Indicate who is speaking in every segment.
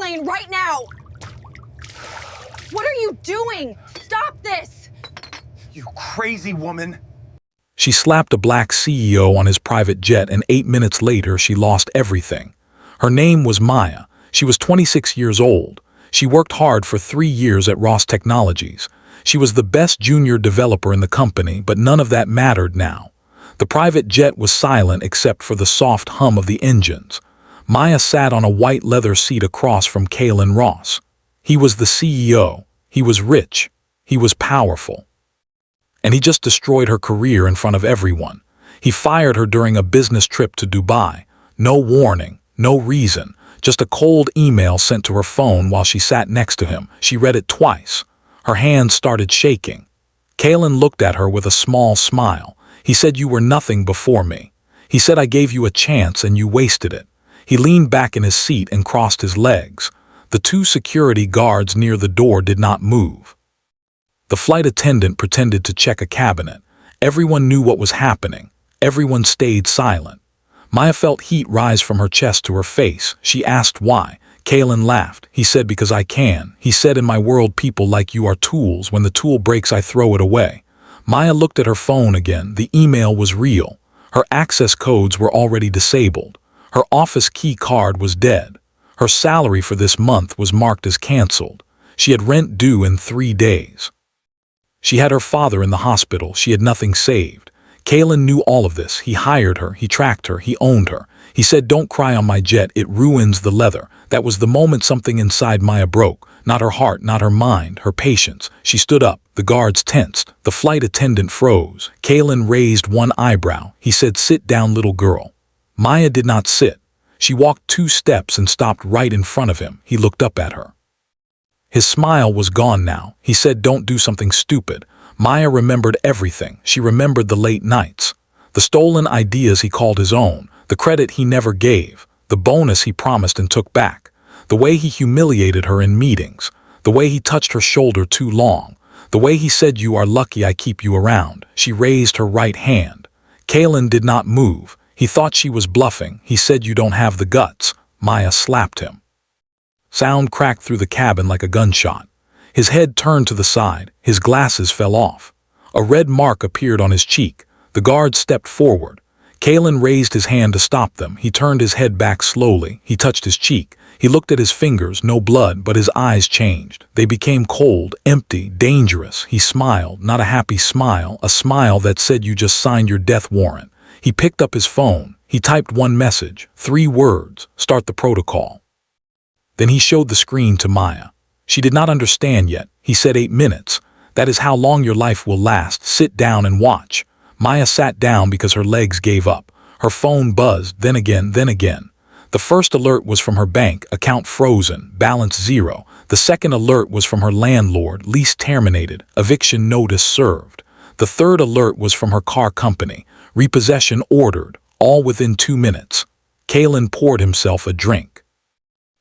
Speaker 1: plane right now! What are you doing? Stop this!
Speaker 2: You crazy woman!
Speaker 3: She slapped a black CEO on his private jet, and 8 minutes later she lost everything. Her name was Maya. She was 26 years old. She worked hard for 3 years at Ross Technologies. She was the best junior developer in the company, but none of that mattered now. The private jet was silent except for the soft hum of the engines. Maya sat on a white leather seat across from Kalen Ross. He was the CEO. He was rich. He was powerful. And he just destroyed her career in front of everyone. He fired her during a business trip to Dubai. No warning, no reason, just a cold email sent to her phone while she sat next to him. She read it twice. Her hands started shaking. Kalen looked at her with a small smile. He said, "You were nothing before me." He said, "I gave you a chance and you wasted it." He leaned back in his seat and crossed his legs. The 2 security guards near the door did not move. The flight attendant pretended to check a cabinet. Everyone knew what was happening. Everyone stayed silent. Maya felt heat rise from her chest to her face. She asked why. Kalen laughed. He said, "Because I can." He said, "In my world, people like you are tools. When the tool breaks, I throw it away." Maya looked at her phone again. The email was real. Her access codes were already disabled. Her office key card was dead. Her salary for this month was marked as canceled. She had rent due in 3 days. She had her father in the hospital. She had nothing saved. Kalen knew all of this. He hired her. He tracked her. He owned her. He said, "Don't cry on my jet. It ruins the leather." That was the moment something inside Maya broke. Not her heart, not her mind, her patience. She stood up. The guards tensed. The flight attendant froze. Kalen raised one eyebrow. He said, "Sit down, little girl." Maya did not sit. She walked 2 steps and stopped right in front of him. He looked up at her. His smile was gone now. He said, "Don't do something stupid." Maya remembered everything. She remembered the late nights, the stolen ideas he called his own, the credit he never gave, the bonus he promised and took back, the way he humiliated her in meetings, the way he touched her shoulder too long, the way he said, "You are lucky I keep you around." She raised her right hand. Kalen did not move. He thought she was bluffing. He said, "You don't have the guts." Maya slapped him. Sound cracked through the cabin like a gunshot. His head turned to the side. His glasses fell off. A red mark appeared on his cheek. The guard stepped forward. Kalen raised his hand to stop them. He turned his head back slowly. He touched his cheek. He looked at his fingers, no blood, but his eyes changed. They became cold, empty, dangerous. He smiled, not a happy smile, a smile that said, "You just signed your death warrant." He picked up his phone. He typed one message, 3 words, "Start the protocol." Then he showed the screen to Maya. She did not understand yet. He said, 8 minutes. That is how long your life will last. Sit down and watch. Maya sat down because her legs gave up. Her phone buzzed, then again, then again. The first alert was from her bank, account frozen, balance 0. The second alert was from her landlord, lease terminated, eviction notice served. The third alert was from her car company, repossession ordered, all within 2 minutes. Kalen poured himself a drink.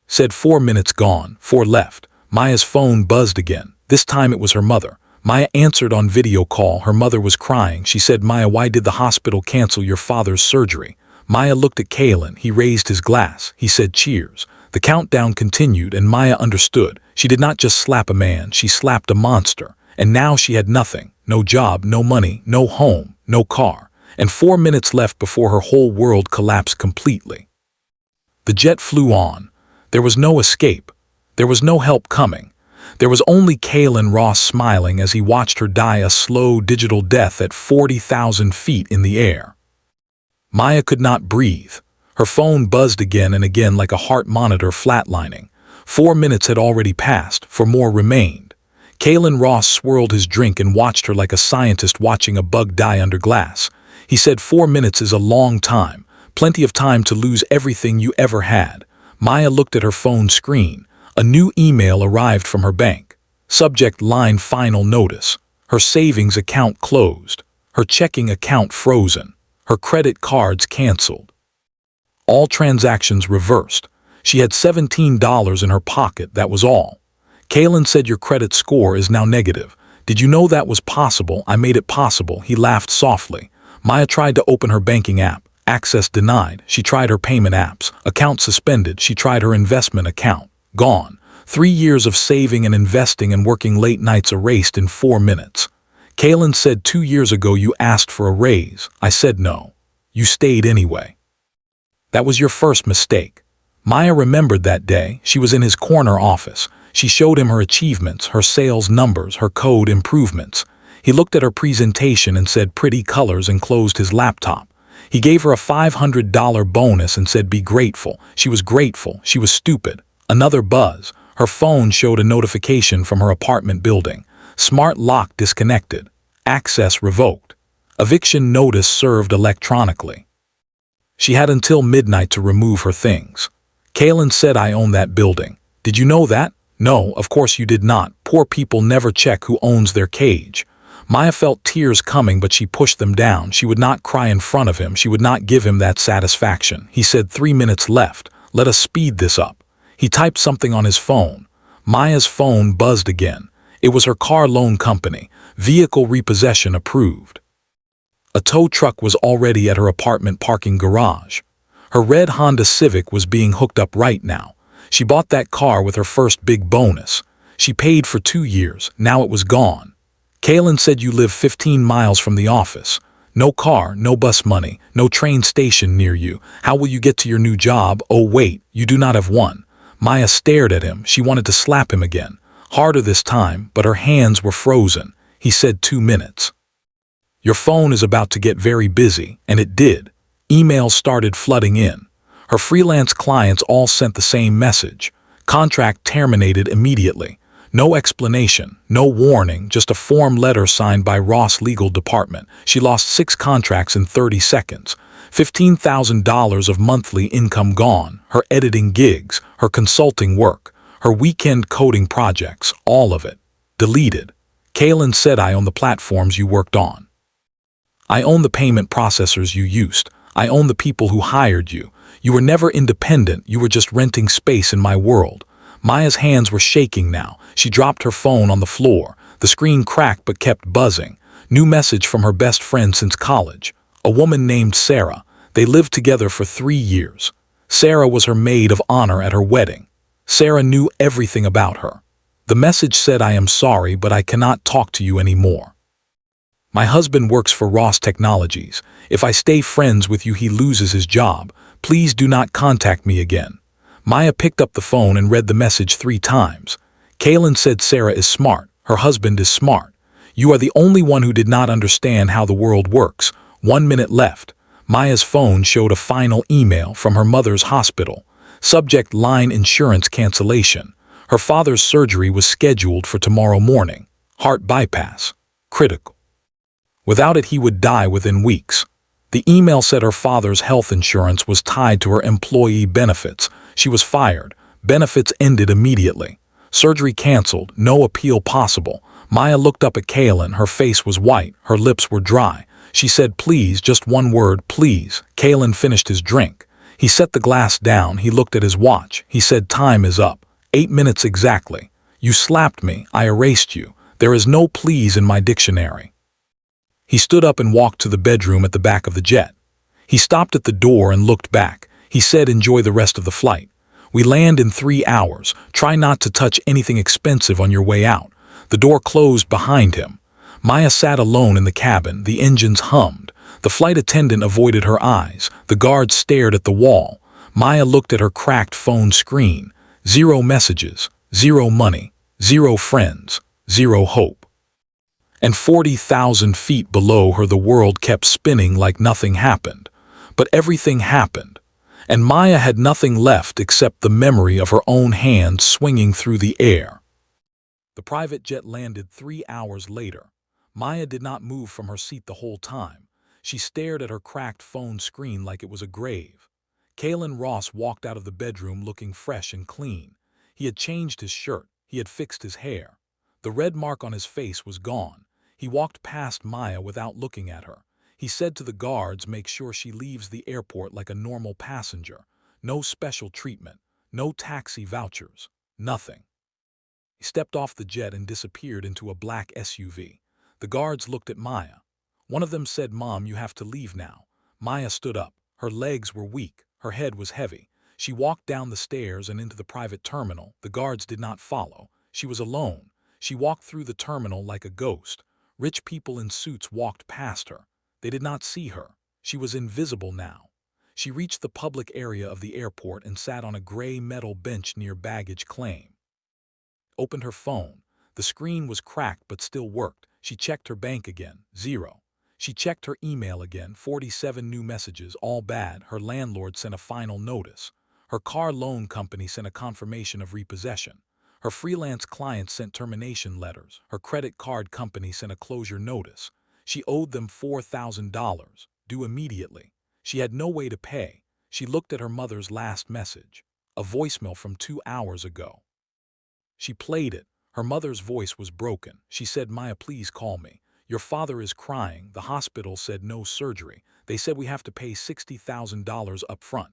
Speaker 3: Said 4 minutes gone, 4 left. Maya's phone buzzed again. This time it was her mother. Maya answered on video call. Her mother was crying. She said, "Maya, why did the hospital cancel your father's surgery?" Maya looked at Kalen. He raised his glass. He said, "Cheers." The countdown continued, and Maya understood. She did not just slap a man, she slapped a monster. And now she had nothing. No job, no money, no home, no car. And 4 minutes left before her whole world collapsed completely. The jet flew on. There was no escape. There was no help coming. There was only Kalen Ross smiling as he watched her die a slow digital death at 40,000 feet in the air. Maya could not breathe. Her phone buzzed again and again like a heart monitor flatlining. 4 minutes had already passed, 4 more remained. Kalen Ross swirled his drink and watched her like a scientist watching a bug die under glass. He said, 4 minutes is a long time, plenty of time to lose everything you ever had. Maya looked at her phone screen. A new email arrived from her bank. Subject line, final notice. Her savings account closed. Her checking account frozen. Her credit cards canceled. All transactions reversed. She had $17 in her pocket, that was all. Kalen said, "Your credit score is now negative. Did you know that was possible? I made it possible." He laughed softly. Maya tried to open her banking app. Access denied. She tried her payment apps. Account suspended. She tried her investment account. Gone. 3 years of saving and investing and working late nights erased in 4 minutes. Kaylin said 2 years ago you asked for a raise. I said no. You stayed anyway. That was your first mistake. Maya remembered that day. She was in his corner office. She showed him her achievements, her sales numbers, her code improvements. He looked at her presentation and said pretty colors and closed his laptop. He gave her a $500 bonus and said be grateful. She was grateful. She was stupid. Another buzz. Her phone showed a notification from her apartment building. Smart lock disconnected. Access revoked. Eviction notice served electronically. She had until midnight to remove her things. Kaylin said I own that building. Did you know that? No, of course you did not. Poor people never check who owns their cage. Maya felt tears coming, but she pushed them down. She would not cry in front of him. She would not give him that satisfaction. He said 3 minutes left. Let us speed this up. He typed something on his phone. Maya's phone buzzed again. It was her car loan company. Vehicle repossession approved. A tow truck was already at her apartment parking garage. Her red Honda Civic was being hooked up right now. She bought that car with her first big bonus. She paid for 2 years. Now it was gone. Kaylin said you live 15 miles from the office. No car, no bus money, no train station near you. How will you get to your new job? Oh wait, you do not have one. Maya stared at him. She wanted to slap him again. Harder this time, but her hands were frozen. He said 2 minutes. Your phone is about to get very busy, and it did. Emails started flooding in. Her freelance clients all sent the same message. Contract terminated immediately. No explanation, no warning, just a form letter signed by Ross Legal Department. She lost 6 contracts in 30 seconds. $15,000 of monthly income gone. Her editing gigs, her consulting work, her weekend coding projects, all of it. Deleted. Kaylin said I own the platforms you worked on. I own the payment processors you used. I own the people who hired you. You were never independent. You were just renting space in my world. Maya's hands were shaking now. She dropped her phone on the floor. The screen cracked but kept buzzing. New message from her best friend since college. A woman named Sarah. They lived together for 3 years. Sarah was her maid of honor at her wedding. Sarah knew everything about her. The message said, I am sorry, but I cannot talk to you anymore. My husband works for Ross Technologies. If I stay friends with you, he loses his job. Please do not contact me again. Maya picked up the phone and read the message 3 times. Kaylin said Sarah is smart. Her husband is smart. You are the only one who did not understand how the world works. 1 minute left. Maya's phone showed a final email from her mother's hospital. Subject line insurance cancellation. Her father's surgery was scheduled for tomorrow morning. Heart bypass. Critical. Without it, he would die within weeks. The email said her father's health insurance was tied to her employee benefits. She was fired. Benefits ended immediately. Surgery canceled. No appeal possible. Maya looked up at Kaylin. Her face was white. Her lips were dry. She said, please, just one word, please. Kaylin finished his drink. He set the glass down. He looked at his watch. He said, time is up. 8 minutes exactly. You slapped me. I erased you. There is no please in my dictionary. He stood up and walked to the bedroom at the back of the jet. He stopped at the door and looked back. He said, enjoy the rest of the flight. We land in 3 hours. Try not to touch anything expensive on your way out. The door closed behind him. Maya sat alone in the cabin. The engines hummed. The flight attendant avoided her eyes. The guard stared at the wall. Maya looked at her cracked phone screen. 0 messages, 0 money, 0 friends, 0 hope. And 40,000 feet below her the world kept spinning like nothing happened. But everything happened. And Maya had nothing left except the memory of her own hand swinging through the air. The private jet landed 3 hours later. Maya did not move from her seat the whole time. She stared at her cracked phone screen like it was a grave. Kaylin Ross walked out of the bedroom looking fresh and clean. He had changed his shirt. He had fixed his hair. The red mark on his face was gone. He walked past Maya without looking at her. He said to the guards, make sure she leaves the airport like a normal passenger. No special treatment. No taxi vouchers. Nothing. He stepped off the jet and disappeared into a black SUV. The guards looked at Maya. One of them said, Mom, you have to leave now. Maya stood up. Her legs were weak. Her head was heavy. She walked down the stairs and into the private terminal. The guards did not follow. She was alone. She walked through the terminal like a ghost. Rich people in suits walked past her. They did not see her. She was invisible now. She reached the public area of the airport and sat on a gray metal bench near baggage claim. Opened her phone. The screen was cracked but still worked. She checked her bank again. 0. She checked her email again. 47 new messages, all bad. Her landlord sent a final notice. Her car loan company sent a confirmation of repossession. Her freelance clients sent termination letters. Her credit card company sent a closure notice. She owed them $4,000, due immediately. She had no way to pay. She looked at her mother's last message, a voicemail from 2 hours ago. She played it. Her mother's voice was broken. She said, "Maya, please call me. Your father is crying. The hospital said no surgery. They said we have to pay $60,000 up front.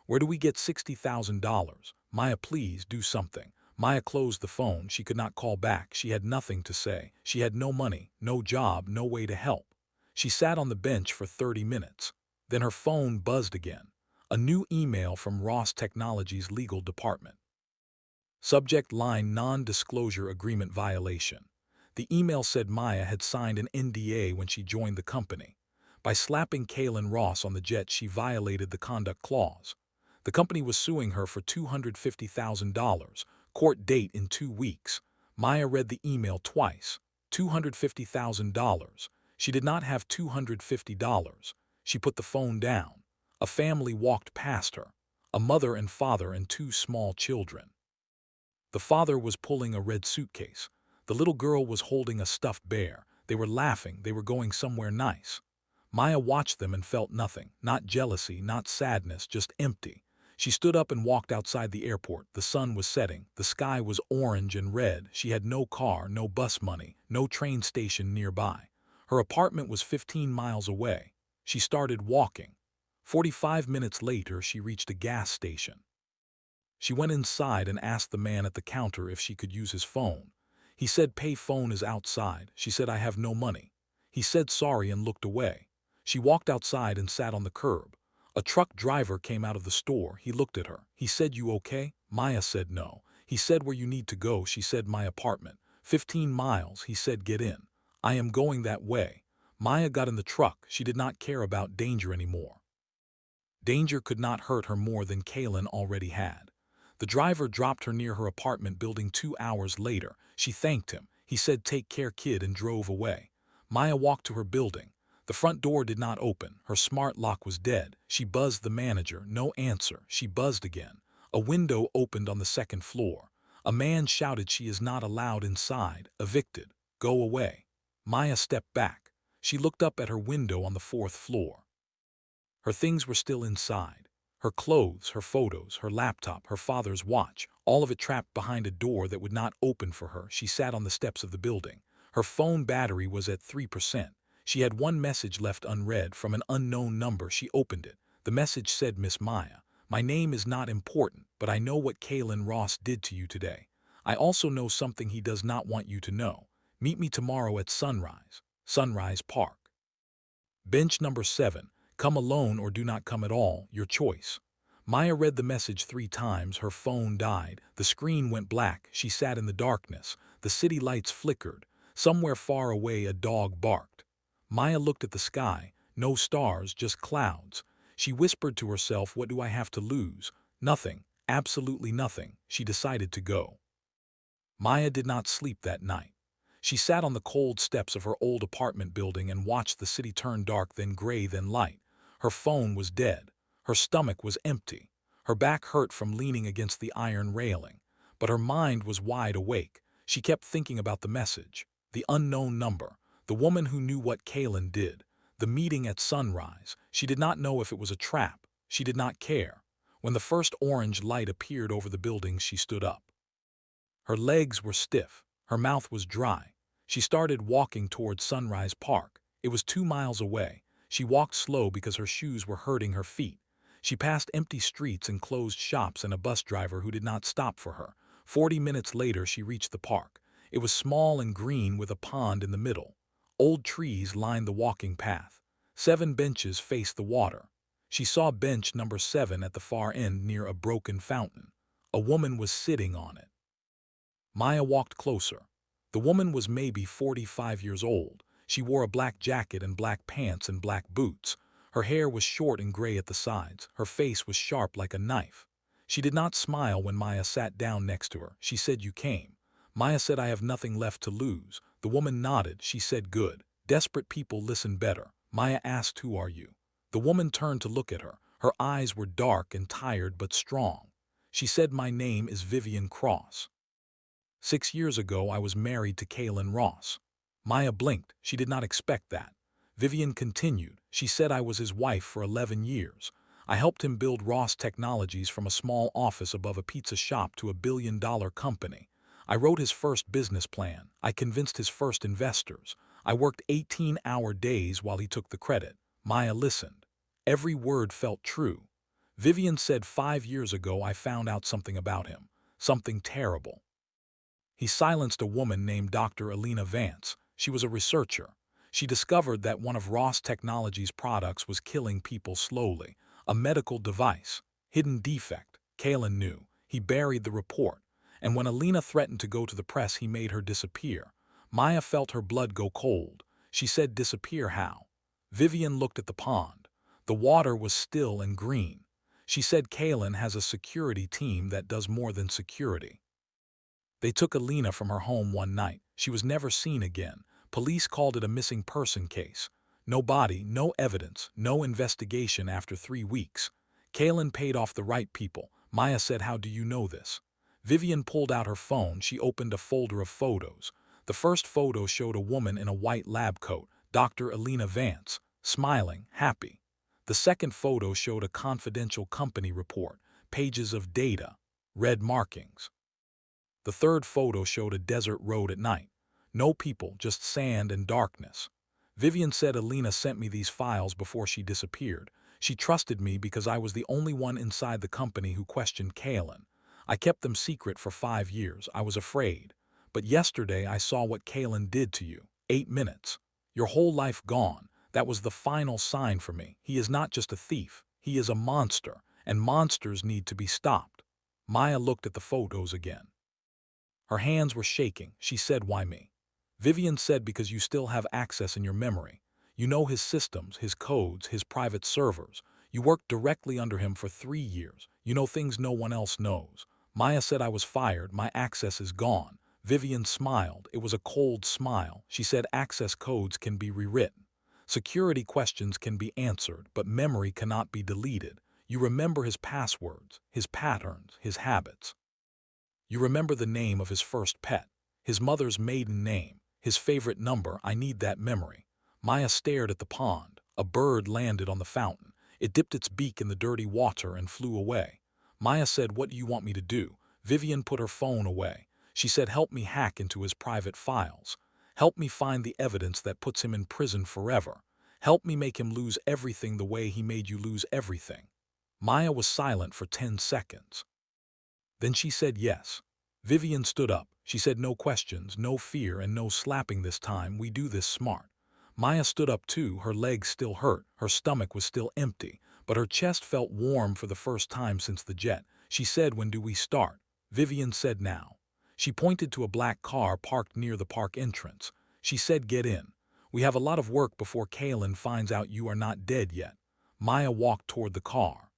Speaker 3: Where do we get $60,000? Maya, please do something." Maya closed the phone. She could not call back. She had nothing to say. She had no money, no job, no way to help. She sat on the bench for 30 minutes. Then her phone buzzed again. A new email from Ross Technologies' legal department. Subject line: non-disclosure agreement violation. The email said Maya had signed an NDA when she joined the company. By slapping Kaylin Ross on the jet, she violated the conduct clause. The company was suing her for $250,000. Court date in 2 weeks. Maya read the email twice. $250,000. She did not have $250. She put the phone down. A family walked past her. A mother and father and 2 small children. The father was pulling a red suitcase. The little girl was holding a stuffed bear. They were laughing. They were going somewhere nice. Maya watched them and felt nothing. Not jealousy, not sadness, just empty. She stood up and walked outside the airport. The sun was setting. The sky was orange and red. She had no car, no bus money, no train station nearby. Her apartment was 15 miles away. She started walking. 45 minutes later, she reached a gas station. She went inside and asked the man at the counter if she could use his phone. He said, "Pay phone is outside." She said, "I have no money." He said sorry and looked away. She walked outside and sat on the curb. A truck driver came out of the store. He looked at her. He said, "You okay?" Maya said no. He said, "Where you need to go?" She said, "My apartment." 15 miles. He said, "Get in." "I am going that way." Maya got in the truck. She did not care about danger anymore. Danger could not hurt her more than Kaylin already had. The driver dropped her near her apartment building 2 hours later. She thanked him. He said, "Take care, kid," and drove away. Maya walked to her building. The front door did not open. Her smart lock was dead. She buzzed the manager. No answer. She buzzed again. A window opened on the 2nd floor. A man shouted, "She is not allowed inside. Evicted. Go away." Maya stepped back. She looked up at her window on the 4th floor. Her things were still inside. Her clothes, her photos, her laptop, her father's watch, all of it trapped behind a door that would not open for her. She sat on the steps of the building. Her phone battery was at 3%. She had one message left unread from an unknown number. She opened it. The message said, "Miss Maya, my name is not important, but I know what Kaylin Ross did to you today. I also know something he does not want you to know. Meet me tomorrow at sunrise. Sunrise Park. Bench number 7. Come alone or do not come at all, your choice." Maya read the message 3 times. Her phone died. The screen went black. She sat in the darkness. The city lights flickered. Somewhere far away a dog barked. Maya looked at the sky. No stars, just clouds. She whispered to herself, "What do I have to lose?" Nothing. Absolutely nothing. She decided to go. Maya did not sleep that night. She sat on the cold steps of her old apartment building and watched the city turn dark, then gray, then light. Her phone was dead. Her stomach was empty. Her back hurt from leaning against the iron railing. But her mind was wide awake. She kept thinking about the message, the unknown number, the woman who knew what Kaylin did, the meeting at sunrise. She did not know if it was a trap. She did not care. When the first orange light appeared over the building, she stood up. Her legs were stiff. Her mouth was dry. She started walking towards Sunrise Park. It was 2 miles away. She walked slow because her shoes were hurting her feet. She passed empty streets and closed shops and a bus driver who did not stop for her. 40 minutes later, she reached the park. It was small and green with a pond in the middle. Old trees lined the walking path. 7 benches faced the water. She saw bench number 7 at the far end near a broken fountain. A woman was sitting on it. Maya walked closer. The woman was maybe 45 years old. She wore a black jacket and black pants and black boots. Her hair was short and gray at the sides. Her face was sharp like a knife. She did not smile when Maya sat down next to her. She said, "You came." Maya said, "I have nothing left to lose." The woman nodded. She said, "Good. Desperate people listen better." Maya asked, "Who are you?" The woman turned to look at her. Her eyes were dark and tired but strong. She said, "My name is Vivian Cross. 6 years ago, I was married to Kalen Ross." Maya blinked. She did not expect that. Vivian continued. She said, "I was his wife for 11 years. I helped him build Ross Technologies from a small office above a pizza shop to a billion-dollar company. I wrote his first business plan. I convinced his first investors. I worked 18-hour days while he took the credit." Maya listened. Every word felt true. Vivian said, 5 years ago, I found out something about him. Something terrible. He silenced a woman named Dr. Alina Vance. She was a researcher. She discovered that one of Ross Technologies' products was killing people slowly. A medical device. Hidden defect. Kalen knew. He buried the report. And when Alina threatened to go to the press, he made her disappear. Maya felt her blood go cold. She said, "Disappear how?" Vivian looked at the pond. The water was still and green. She said, "Kalen has a security team that does more than security." They took Alina from her home one night. She was never seen again. Police called it a missing person case. No body, no evidence, no investigation after 3 weeks. Kalen paid off the right people. Maya said, "How do you know this?" Vivian pulled out her phone. She opened a folder of photos. The first photo showed a woman in a white lab coat, Dr. Alina Vance, smiling, happy. The second photo showed a confidential company report, pages of data, red markings. The third photo showed a desert road at night. No people, just sand and darkness. Vivian said, "Alina sent me these files before she disappeared. She trusted me because I was the only one inside the company who questioned Kalen. I kept them secret for 5 years. I was afraid. But yesterday I saw what Kalen did to you. 8 minutes. Your whole life gone. That was the final sign for me. He is not just a thief. He is a monster, and monsters need to be stopped." Maya looked at the photos again. Her hands were shaking. She said, "Why me?" Vivian said, "Because you still have access in your memory. You know his systems, his codes, his private servers. You worked directly under him for 3 years. You know things no one else knows." Maya said, "I was fired. My access is gone." Vivian smiled. It was a cold smile. She said, "Access codes can be rewritten. Security questions can be answered, but memory cannot be deleted. You remember his passwords, his patterns, his habits. You remember the name of his first pet, his mother's maiden name, his favorite number. I need that memory." Maya stared at the pond. A bird landed on the fountain. It dipped its beak in the dirty water and flew away. Maya said, "What do you want me to do?" Vivian put her phone away. She said, "Help me hack into his private files. Help me find the evidence that puts him in prison forever. Help me make him lose everything the way he made you lose everything." Maya was silent for 10 seconds. Then she said yes. Vivian stood up. She said, "No questions, no fear, and no slapping this time. We do this smart." Maya stood up too. Her legs still hurt. Her stomach was still empty, but her chest felt warm for the first time since the jet. She said, "When do we start?" Vivian said, "Now." She pointed to a black car parked near the park entrance. She said, "Get in. We have a lot of work before Kalen finds out you are not dead yet." Maya walked toward the car.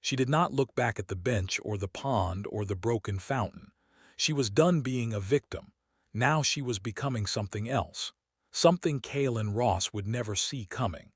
Speaker 3: She did not look back at the bench or the pond or the broken fountain. She was done being a victim. Now she was becoming something else. Something Kalen Ross would never see coming.